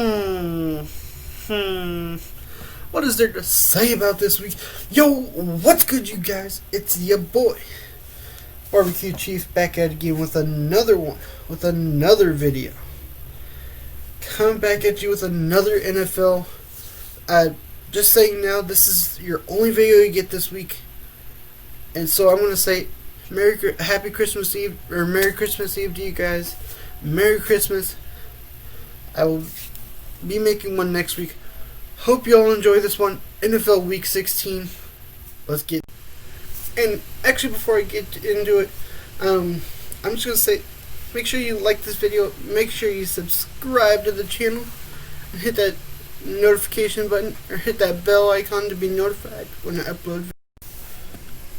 Hmm. Hmm. What is there to say about this week? Yo, what's good, you guys? It's your boy, Barbecue Chief, back at it again with another one, with another video. Come back at you with another NFL. Just saying now, this is your only video you get this week. And so I'm going to say Happy Christmas Eve, or Merry Christmas Eve to you guys. Merry Christmas. I will be making one next week. Hope you all enjoy this one. NFL Week 16. Let's get. And actually, before I get into it, I'm just going to say, make sure you like this video. Make sure you subscribe to the channel. And hit that notification button, or hit that bell icon to be notified when I upload.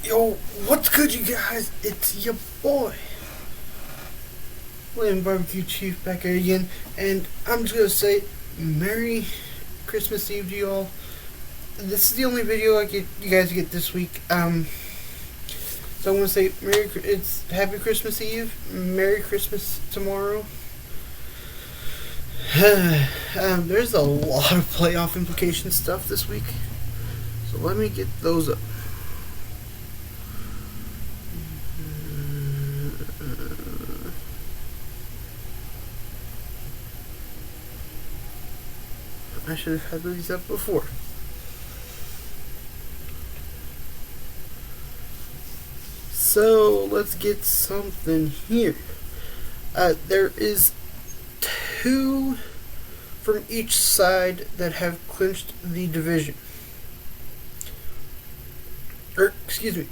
Yo, what's good, you guys? It's your boy, William Barbecue Chief, back here again. And I'm just going to say, Merry Christmas Eve to you all. This is the only video you guys get this week. So I'm gonna say it's Happy Christmas Eve, Merry Christmas tomorrow. There's a lot of playoff implication stuff this week, so let me get those up. I should have had these up before. So let's get something here. There is two from each side that have clinched the division. Or excuse me,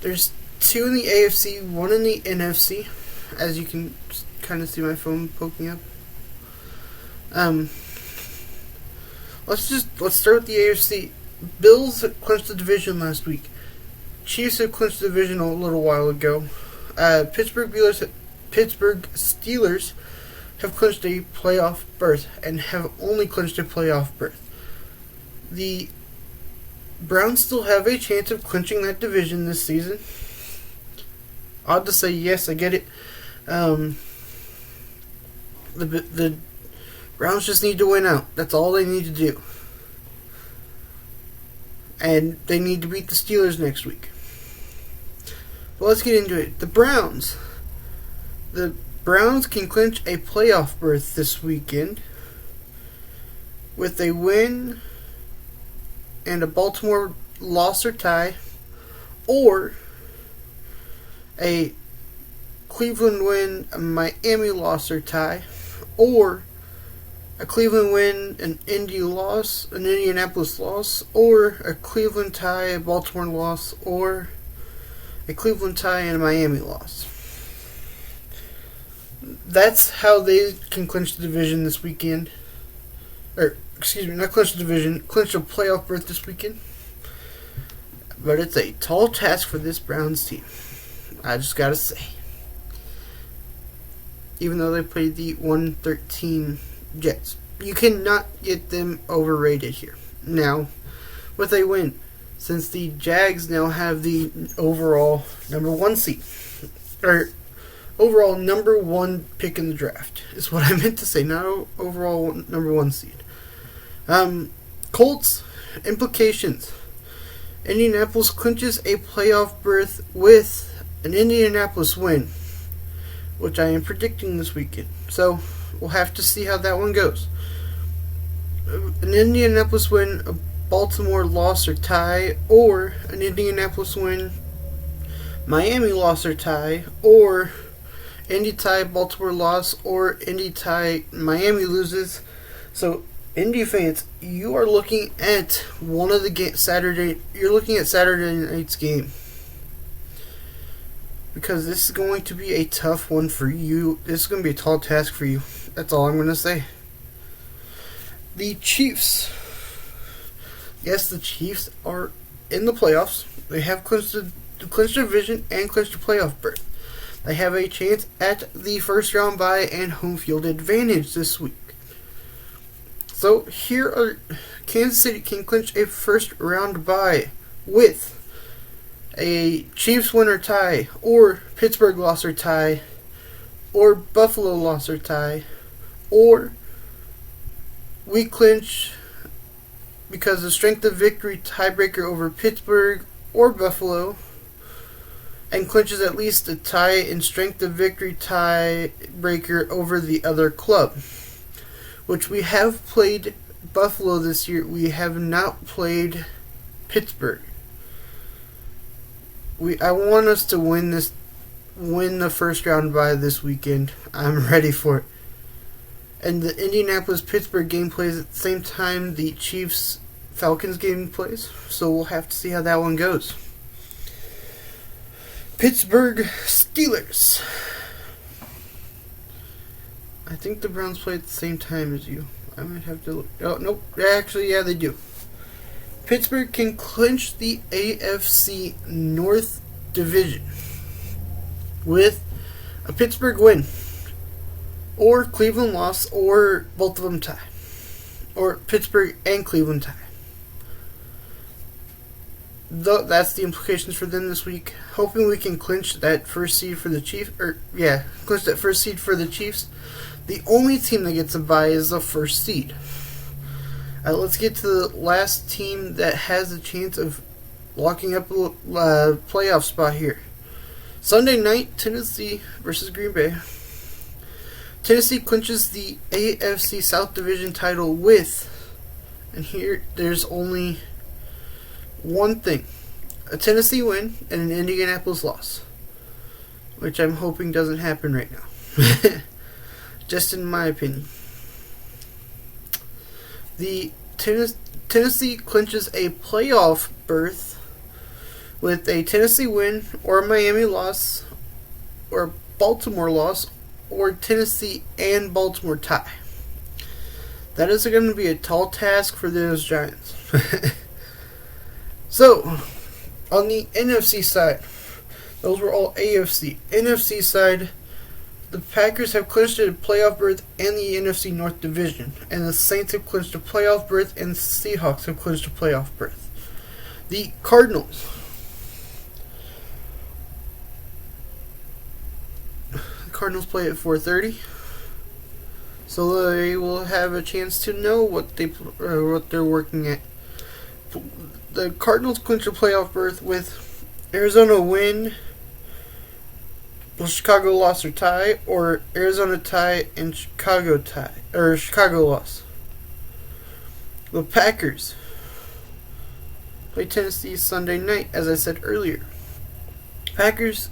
there's two in the AFC, one in the NFC. As you can kind of see my phone poking up. Let's start with the AFC. Bills clinched the division last week. Chiefs have clinched the division a little while ago. Pittsburgh Steelers have clinched a playoff berth and have only clinched a playoff berth. The Browns still have a chance of clinching that division this season. Odd to say, yes, I get it. The Browns just need to win out. That's all they need to do. And they need to beat the Steelers next week. But let's get into it. The Browns can clinch a playoff berth this weekend with a win and a Baltimore loss or tie, or a Cleveland win, a Miami loss or tie, or a Cleveland win, an Indy loss, an Indianapolis loss, or a Cleveland tie, a Baltimore loss, or a Cleveland tie and a Miami loss. That's how they can clinch the division this weekend. Or, excuse me, not clinch the division, clinch a playoff berth this weekend. But it's a tall task for this Browns team. I just gotta say. Even though they played the 113 Jets, you cannot get them overrated here. Now, with a win, since the Jags now have the overall number one seed, or overall number one pick in the draft, is what I meant to say, not overall number one seed. Colts implications. Indianapolis clinches a playoff berth with an Indianapolis win, which I am predicting this weekend. So we'll have to see how that one goes. An Indianapolis win, a Baltimore loss or tie, or an Indianapolis win, Miami loss or tie, or Indy tie, Baltimore loss, or Indy tie, Miami loses. So, Indy fans, you are looking at one of the Saturday night's game, because this is going to be a tough one for you. This is going to be a tall task for you. That's all I'm going to say. The Chiefs. Yes, the Chiefs are in the playoffs. They have clinched the division and clinched the playoff berth. They have a chance at the first round bye and home field advantage this week. So here Kansas City can clinch a first round bye with a Chiefs win or tie, or Pittsburgh loss or tie, or Buffalo loss or tie, or we clinch because of strength of victory tiebreaker over Pittsburgh or Buffalo, and clinches at least a tie in strength of victory tiebreaker over the other club, which we have played Buffalo this year. We have not played Pittsburgh. I want us to win the first round bye this weekend. I'm ready for it. And the Indianapolis-Pittsburgh game plays at the same time the Chiefs-Falcons game plays, so we'll have to see how that one goes. Pittsburgh Steelers. I think the Browns play at the same time as you. I might have to look. Oh, nope. Actually, yeah, they do. Pittsburgh can clinch the AFC North Division with a Pittsburgh win, or Cleveland loss, or both of them tie. Or Pittsburgh and Cleveland tie. That's the implications for them this week. Hoping we can clinch that first seed for the Chiefs. Clinch that first seed for the Chiefs. The only team that gets a bye is the first seed. Let's get to the last team that has a chance of locking up a playoff spot here. Sunday night, Tennessee versus Green Bay. Tennessee clinches the AFC South Division title with, and here there's only one thing: a Tennessee win and an Indianapolis loss, which I'm hoping doesn't happen right now. Just in my opinion. The Tennessee clinches a playoff berth with a Tennessee win or a Miami loss or a Baltimore loss or Tennessee and Baltimore tie. That is going to be a tall task for those Giants. So, on the NFC side, those were all AFC. NFC side, the Packers have clinched a playoff berth and the NFC North Division, and the Saints have clinched a playoff berth, and the Seahawks have clinched a playoff berth. The Cardinals play at 4:30, so they will have a chance to know what they're working at. The Cardinals clinch a playoff berth with Arizona win, Chicago loss or tie, or Arizona tie and Chicago tie, or Chicago loss. The Packers play Tennessee Sunday night, as I said earlier. Packers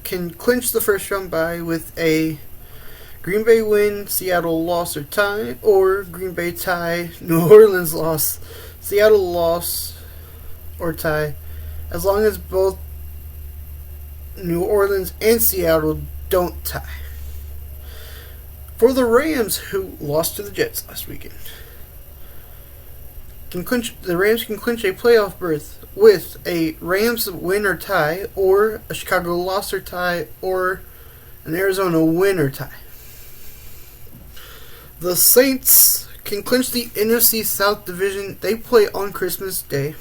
can clinch the first round bye with a Green Bay win, Seattle loss or tie, or Green Bay tie, New Orleans loss, Seattle loss or tie, as long as both New Orleans and Seattle don't tie. For the Rams, who lost to the Jets last weekend, the Rams can clinch a playoff berth with a Rams win or tie, or a Chicago loss or tie, or an Arizona win or tie. The Saints can clinch the NFC South Division. They play on Christmas Day.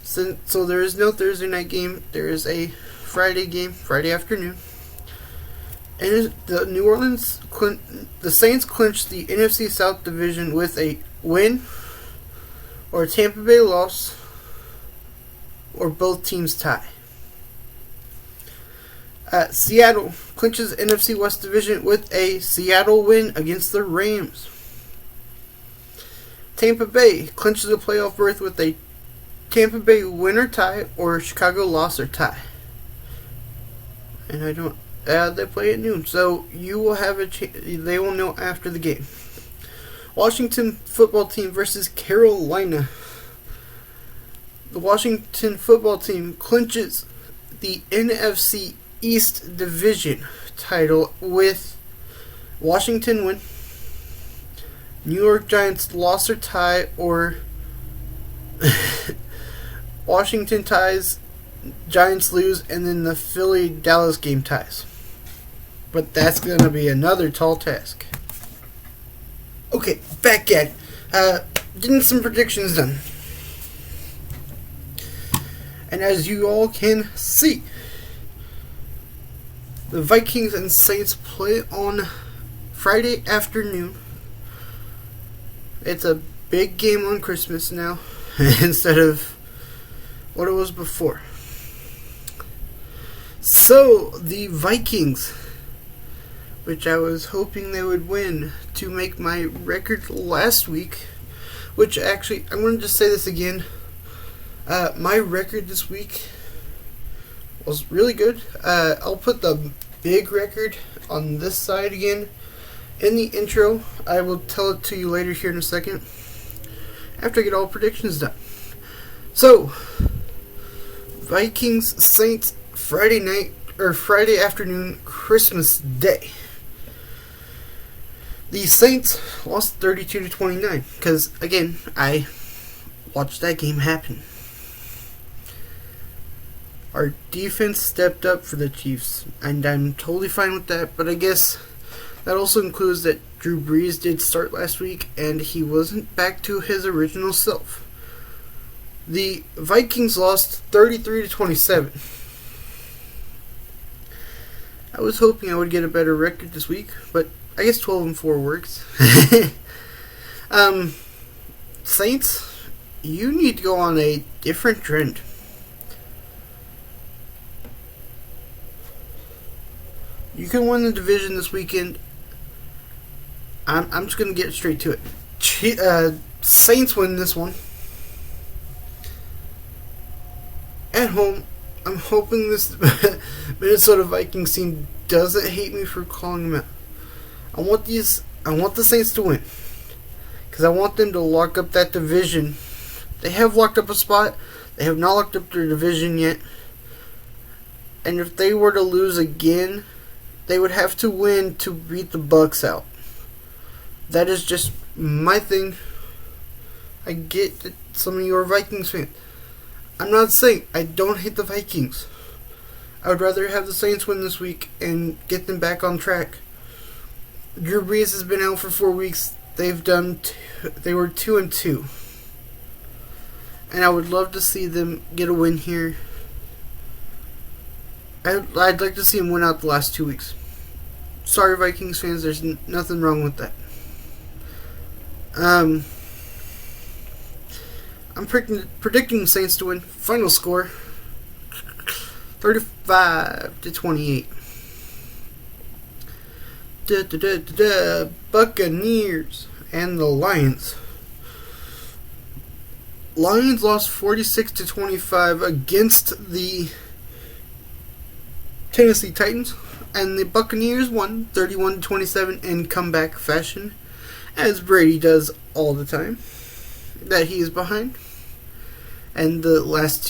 So there is no Thursday night game. There is a Friday game, Friday afternoon. And the Saints clinch the NFC South Division with a win or a Tampa Bay loss or both teams tie. Seattle clinches NFC West Division with a Seattle win against the Rams. Tampa Bay clinches a playoff berth with a Tampa Bay win or tie, or Chicago loss or tie. And they play at noon, so you will have they will know after the game. Washington football team versus Carolina. The Washington football team clinches the NFC East Division title with Washington win, New York Giants loss or tie, or Washington ties, Giants lose, and then the Philly-Dallas game ties. But that's going to be another tall task. Okay, back at it. Getting some predictions done. And as you all can see, the Vikings and Saints play on Friday afternoon. It's a big game on Christmas now instead of what it was before. So, the Vikings, which I was hoping they would win to make my record last week, which actually, I'm going to just say this again. My record this week was really good. I'll put the big record on this side again in the intro. I will tell it to you later here in a second after I get all predictions done. So, Vikings Saints Friday night or Friday afternoon, Christmas Day. The Saints lost 32-29 because again, I watched that game happen. Our defense stepped up for the Chiefs, and I'm totally fine with that, but I guess that also includes that Drew Brees did start last week, and he wasn't back to his original self. The Vikings lost 33-27. I was hoping I would get a better record this week, but I guess 12-4 works. Saints, you need to go on a different trend. You can win the division this weekend. I'm just going to get straight to it. Saints win this one. At home, I'm hoping this Minnesota Vikings team doesn't hate me for calling them out. I want the Saints to win. Because I want them to lock up that division. They have locked up a spot. They have not locked up their division yet. And if they were to lose again, they would have to win to beat the Bucks out. That is just my thing. I get that some of you are Vikings fans. I'm not saying I don't hate the Vikings. I would rather have the Saints win this week and get them back on track. Drew Brees has been out for 4 weeks. They were 2-2. And I would love to see them get a win here. I'd like to see him win out the last 2 weeks. Sorry, Vikings fans, there's nothing wrong with that. I'm predicting the Saints to win. Final score, 35-28. Buccaneers and the Lions. Lions lost 46-25 against the Tennessee Titans, and the Buccaneers won 31-27 in comeback fashion, as Brady does all the time that he is behind. And the last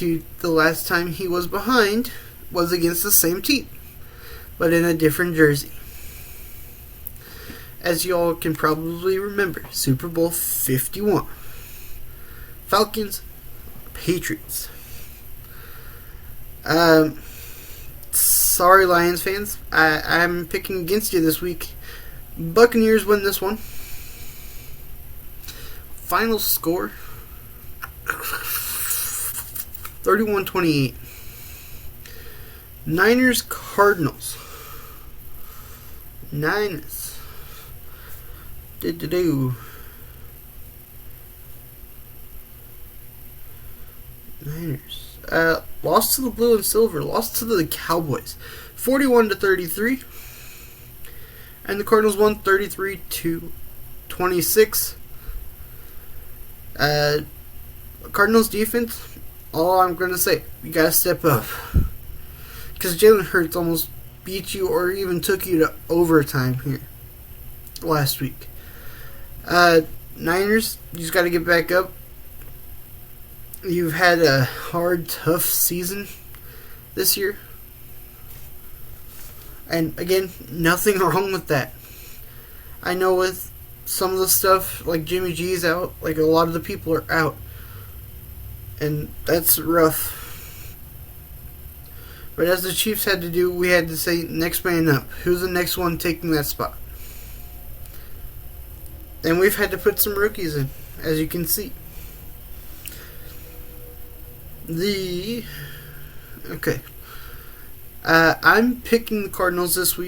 time he was behind was against the same team, but in a different jersey. As you all can probably remember, Super Bowl 51. Falcons, Patriots. Sorry, Lions fans. I'm picking against you this week. Buccaneers win this one. Final score, 31-28. Niners, Cardinals. Niners. Niners. Lost to the blue and silver. Lost to the Cowboys, 41-33. And the Cardinals won 33-26. Cardinals defense, all I'm going to say, you got to step up. Because Jalen Hurts almost beat you or even took you to overtime here last week. Niners, you just got to get back up. You've had a hard, tough season this year. And again, nothing wrong with that. I know with some of the stuff, like Jimmy G's out, like a lot of the people are out. And that's rough. But as the Chiefs had to do, we had to say, next man up. Who's the next one taking that spot? And we've had to put some rookies in, as you can see. I'm picking the Cardinals this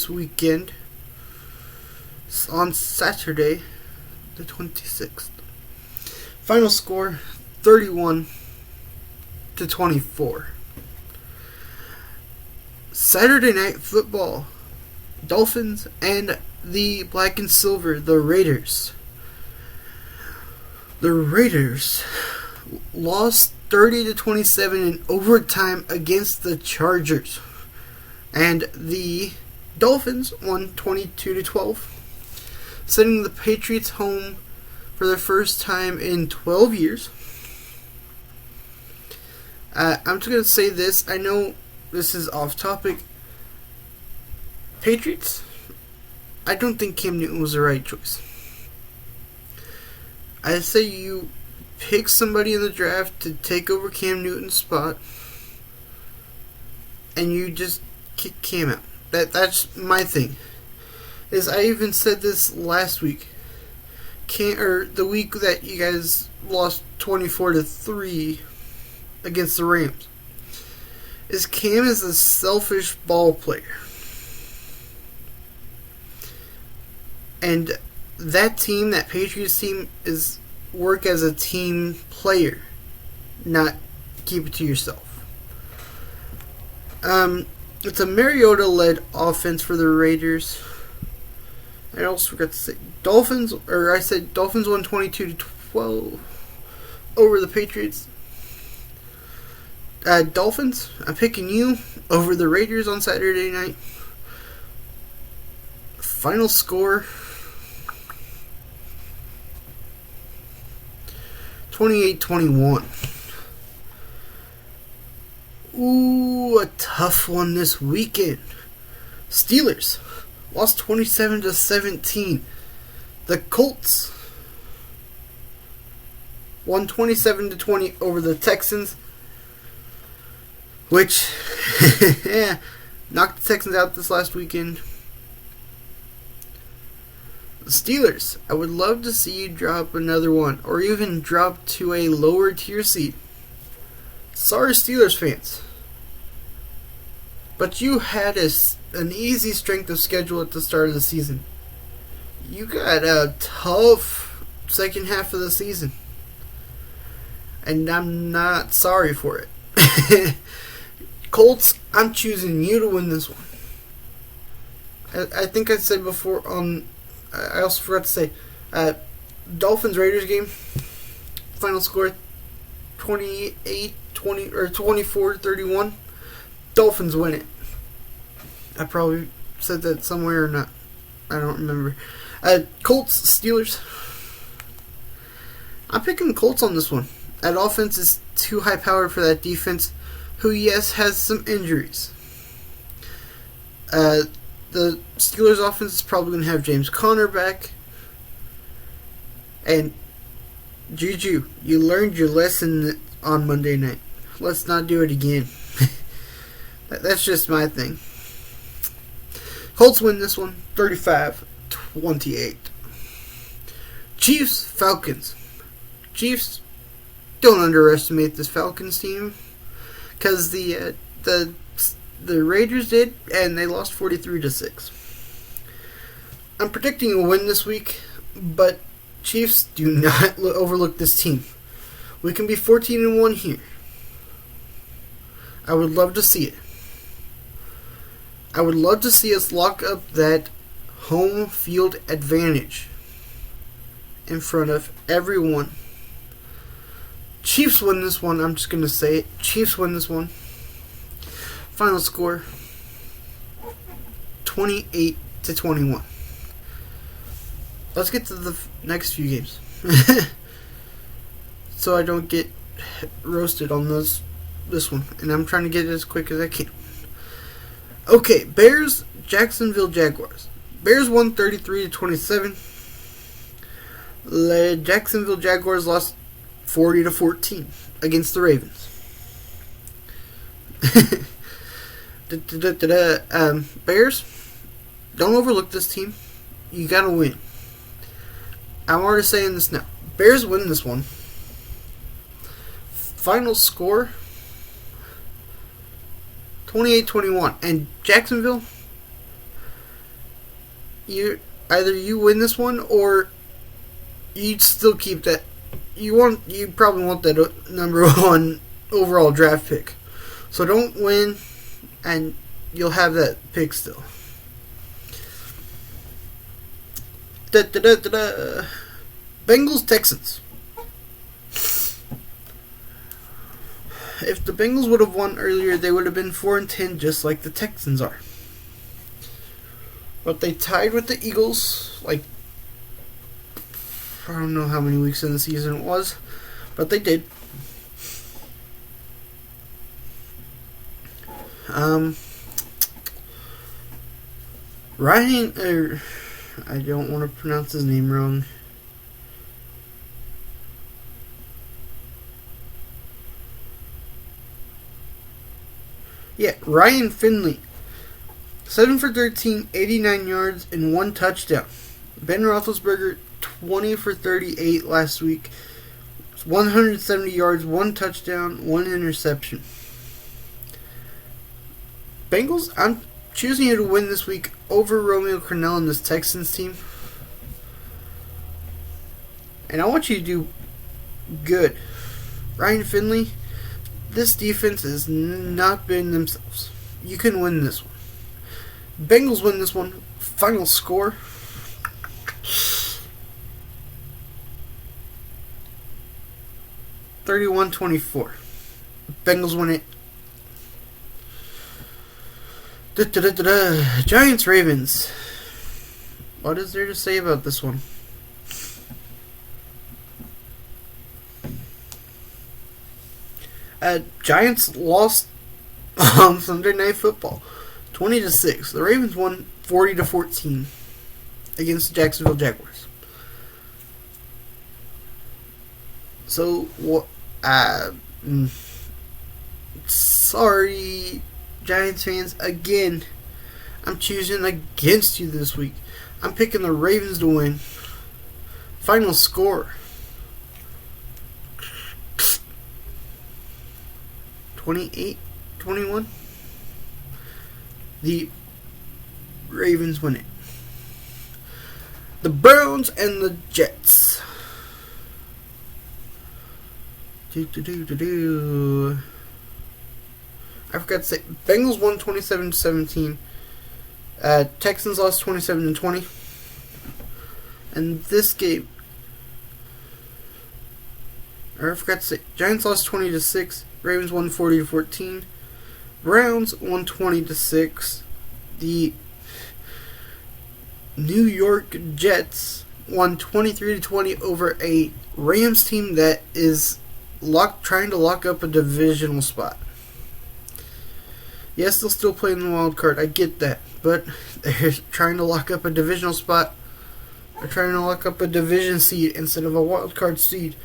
weekend, on Saturday, the 26th. Final score 31-24. Saturday Night Football. Dolphins and the Black and Silver, the Raiders. The Raiders lost 30-27 in overtime against the Chargers. And the Dolphins won 22-12, sending the Patriots home for the first time in 12 years. I'm just going to say this. I know this is off topic. Patriots, I don't think Cam Newton was the right choice. I say you pick somebody in the draft to take over Cam Newton's spot, and you just kick Cam out. That's my thing. I even said this last week, the week that you guys lost 24-3 against the Rams. Cam is a selfish ball player. And that team, that Patriots team, is work as a team player, not keep it to yourself. It's a Mariota-led offense for the Raiders. I also forgot to say Dolphins won 22-12 over the Patriots. Dolphins, I'm picking you over the Raiders on Saturday night. Final score 28-21. Ooh, a tough one this weekend. Steelers lost 27-17. The Colts won 27-20 over the Texans, which knocked the Texans out this last weekend. The Steelers, I would love to see you drop another one, or even drop to a lower tier seed. Sorry, Steelers fans, but you had an easy strength of schedule at the start of the season. You got a tough second half of the season, and I'm not sorry for it. Colts, I'm choosing you to win this one. I think I said before I also forgot to say, Dolphins-Raiders game, final score 24-31. Dolphins win it. I probably said that somewhere or not. I don't remember. Colts-Steelers. I'm picking Colts on this one. That offense is too high-powered for that defense, who, yes, has some injuries. The Steelers' offense is probably going to have James Conner back. And Juju, you learned your lesson on Monday night. Let's not do it again. That's just my thing. Colts win this one, 35-28. Chiefs, Falcons. Chiefs, don't underestimate this Falcons team, because the Raiders did, and they lost 43-6. I'm predicting a win this week, but Chiefs, do not overlook this team. We can be 14-1 here. I would love to see it. I would love to see us lock up that home field advantage in front of everyone. Chiefs win this one. I'm just going to say it. Chiefs win this one. Final score 28-21. Let's get to the next few games. So I don't get roasted on this one. And I'm trying to get it as quick as I can. Okay, Bears, Jacksonville Jaguars. Bears won 33-27. The Jacksonville Jaguars lost 40-14 against the Ravens. Bears, don't overlook this team. You gotta win. I'm already saying this now. Bears win this one. Final score 28-21. And Jacksonville, either you win this one or you'd still keep that. You probably want that number one overall draft pick. So don't win, and you'll have that pick still. Bengals Texans. If the Bengals would have won earlier, they would have been 4-10, just like the Texans are. But they tied with the Eagles, like, I don't know how many weeks in the season it was, but they did. Ryan, I don't want to pronounce his name wrong. Yeah, Ryan Finley. 7 for 13, 89 yards, and 1 touchdown. Ben Roethlisberger, 20 for 38 last week. 170 yards, 1 touchdown, 1 interception. Bengals, I'm choosing you to win this week over Romeo Crennel and this Texans team. And I want you to do good. Ryan Finley, this defense has not been themselves. You can win this one. Bengals win this one. Final score. (31-24). Bengals win it. Giants Ravens. What is there to say about this one? Giants lost on Sunday Night Football, 20-6. The Ravens won 40-14 against the Jacksonville Jaguars. So what? Sorry, Giants fans. Again, I'm choosing against you this week. I'm picking the Ravens to win. Final score. 28-21. The Ravens win it. The Browns and the Jets. I forgot to say, Bengals won 27-17. Texans lost 27-20. And this game, I forgot to say, Giants lost 20-6. Ravens won 40-14. Browns won 20-6. The New York Jets won 23-20 over a Rams team that is trying to lock up a divisional spot. Yes, they'll still play in the wild card. I get that, but they're trying to lock up a divisional spot. They're trying to lock up a division seed instead of a wild card seed.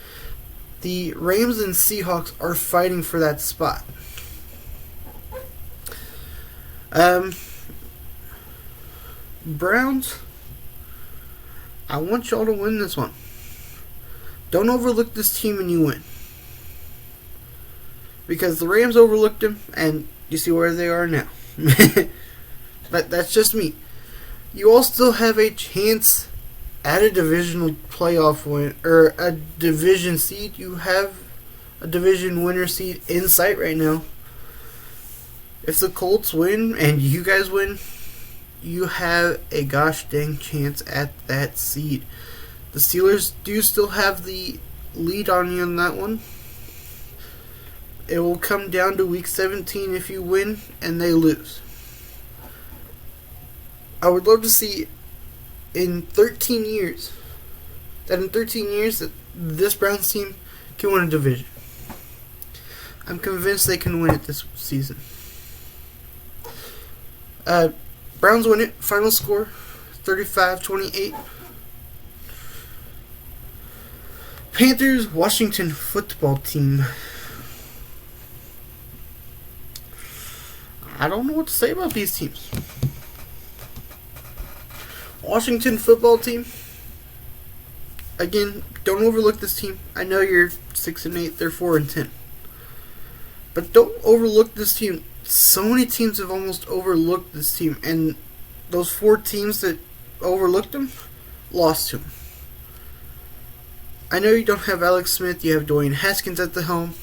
The Rams and Seahawks are fighting for that spot. Browns, I want y'all to win this one. Don't overlook this team and you win. Because the Rams overlooked them, and you see where they are now. That's just me. You all still have a chance at a divisional playoff win, or a division seed. You have a division winner seed in sight right now. If the Colts win and you guys win, you have a gosh dang chance at that seed. The Steelers do still have the lead on you on that one. It will come down to week 17 if you win and they lose. I would love to see in 13 years that this Browns team can win a division. I'm convinced they can win it this season. Browns win it. Final score 35-28. Panthers Washington football team. I don't know what to say about these teams. Washington football team. Again, don't overlook this team. I know you're 6-8, they're 4-10. But don't overlook this team. So many teams have almost overlooked this team, and those 4 teams that overlooked them lost to them. I know you don't have Alex Smith. You have Dwayne Haskins at the helm.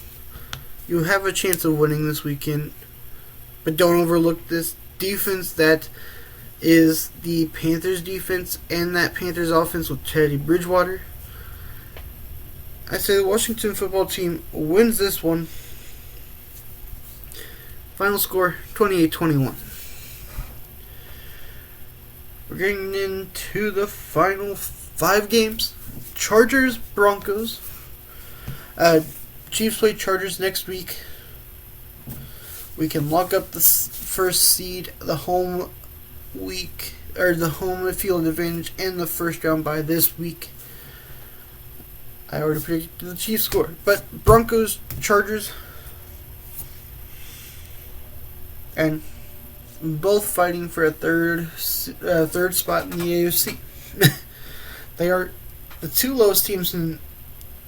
You have a chance of winning this weekend. But don't overlook this defense that is the Panthers defense and that Panthers offense with Teddy Bridgewater. I say the Washington football team wins this one. Final score 28-21. We're getting into the final 5 games. Chargers, Broncos. Chiefs play Chargers next week. We can lock up the first seed, the home week, or the home field advantage, and the first round bye this week. I already predicted the Chiefs score, but Broncos, Chargers, and both fighting for a third spot in the AFC. They are the 2 lowest teams in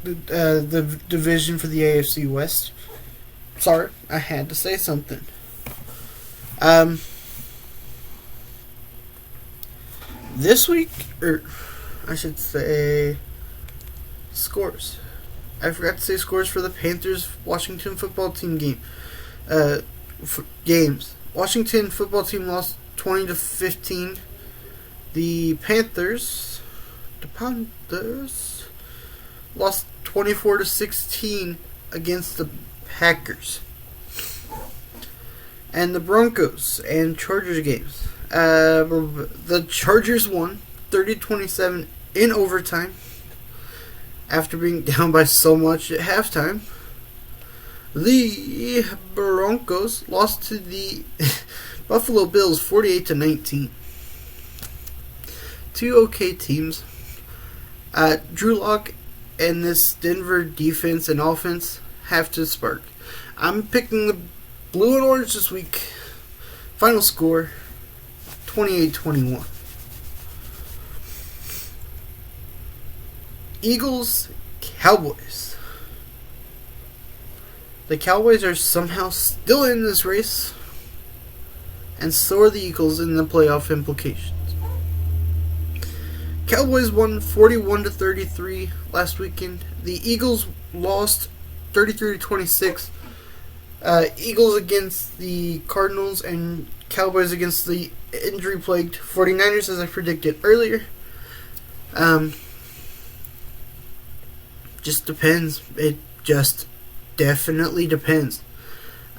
the division for the AFC West. Sorry, I had to say something. This week, or I should say, scores. I forgot to say scores for the Panthers Washington football team games. Washington football team lost 20-15. The Panthers lost 24-16 against the Packers. And the Broncos and Chargers games. The Chargers won 30-27 in overtime after being down by so much at halftime. The Broncos lost to the Buffalo Bills 48-19. 2 okay teams. Drew Lock and this Denver defense and offense have to spark. I'm picking the blue and orange this week. Final score 28-21. Eagles, Cowboys. The Cowboys are somehow still in this race, and so are the Eagles in the playoff implications. Cowboys won 41-33 last weekend. The Eagles lost 33-26. Eagles against the Cardinals and Cowboys against the injury-plagued 49ers, as I predicted earlier. Just depends. It just definitely depends.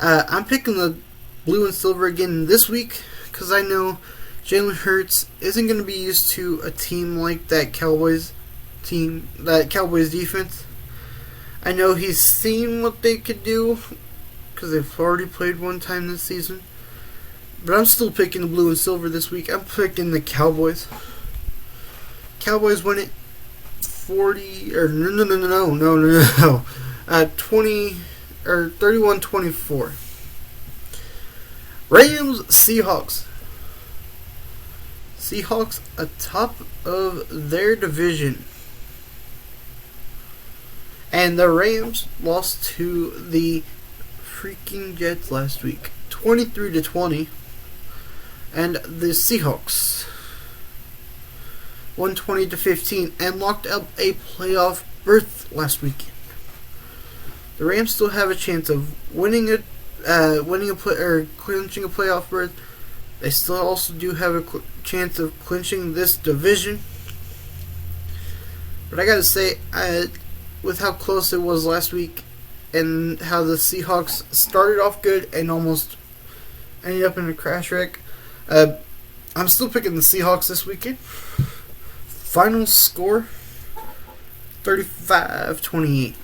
I'm picking the blue and silver again this week because I know Jalen Hurts isn't going to be used to a team like that Cowboys defense. I know he's seen what they could do because they've already played one time this season. But I'm still picking the blue and silver this week. I'm picking the Cowboys. Cowboys win it 31-24. Rams, Seahawks. Seahawks atop of their division. And the Rams lost to the freaking Jets last week, 23-20. And the Seahawks won 20-15 and locked up a playoff berth last weekend. The Rams still have a chance of clinching a playoff berth. They still also do have a chance of clinching this division. But I gotta say, with how close it was last week and how the Seahawks started off good and almost ended up in a crash wreck, I'm still picking the Seahawks this weekend. Final score 35-28.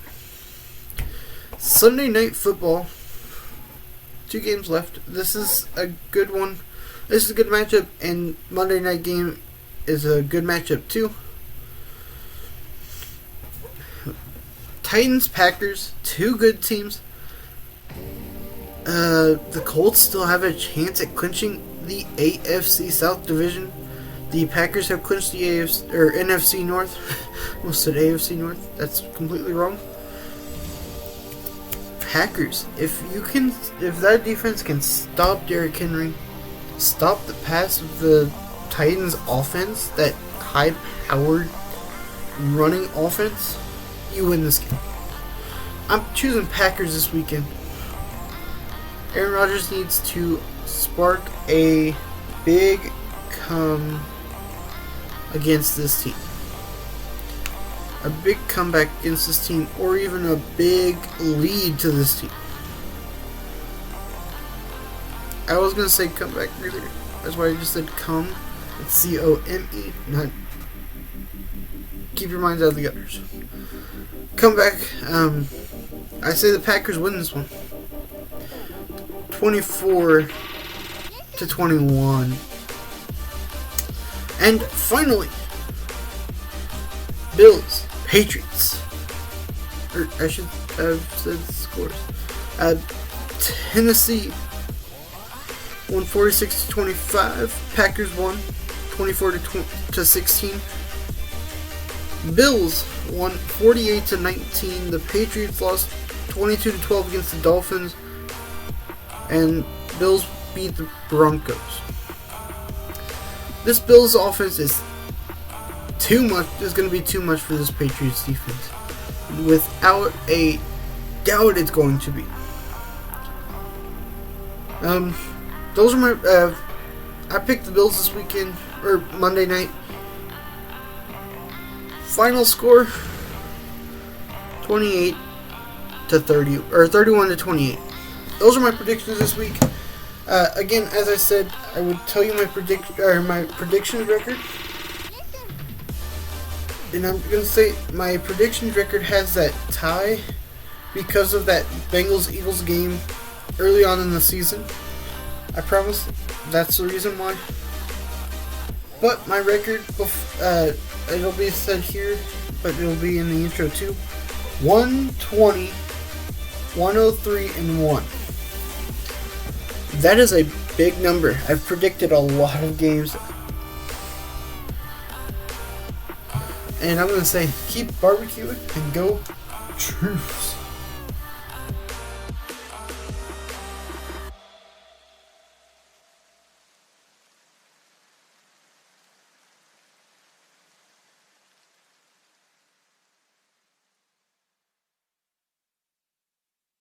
Sunday Night Football. 2 games left. This is a good one. This is a good matchup, and Monday night game is a good matchup too. Titans, Packers, 2 good teams. The Colts still have a chance at clinching the AFC South division. The Packers have clinched the NFC North. Almost said AFC North. That's completely wrong. Packers, if that defense can stop Derrick Henry, stop the pass of the Titans offense, that high-powered running offense, you win this game. I'm choosing Packers this weekend. Aaron Rodgers needs to spark a big come against this team. A big comeback against this team, or even a big lead to this team. I was going to say comeback earlier. That's why I just said come. It's C-O-M-E, not... Keep your minds out of the gutters. Comeback. I say the Packers win this one. 24-21. And finally, Bills, Patriots. Or I should have said scores. Tennessee won 46-25. Packers won 24-16. Bills won 48-19. The Patriots lost 22-12 against the Dolphins. And Bills beat the Broncos. This Bills offense is too much. Is going to be too much for this Patriots defense. Without a doubt, it's going to be. Those are my. I picked the Bills this weekend or Monday night. Final score: 28-30 or 31-28. Those are my predictions this week. Again, as I said, I would tell you my predictions record, and I'm gonna say my predictions record has that tie because of that Bengals-Eagles game early on in the season. I promise that's the reason why. But my record, it'll be said here, but it'll be in the intro too. 120, 103, and 1. That is a big number. I've predicted a lot of games. And I'm going to say, keep barbecuing and go Chiefs.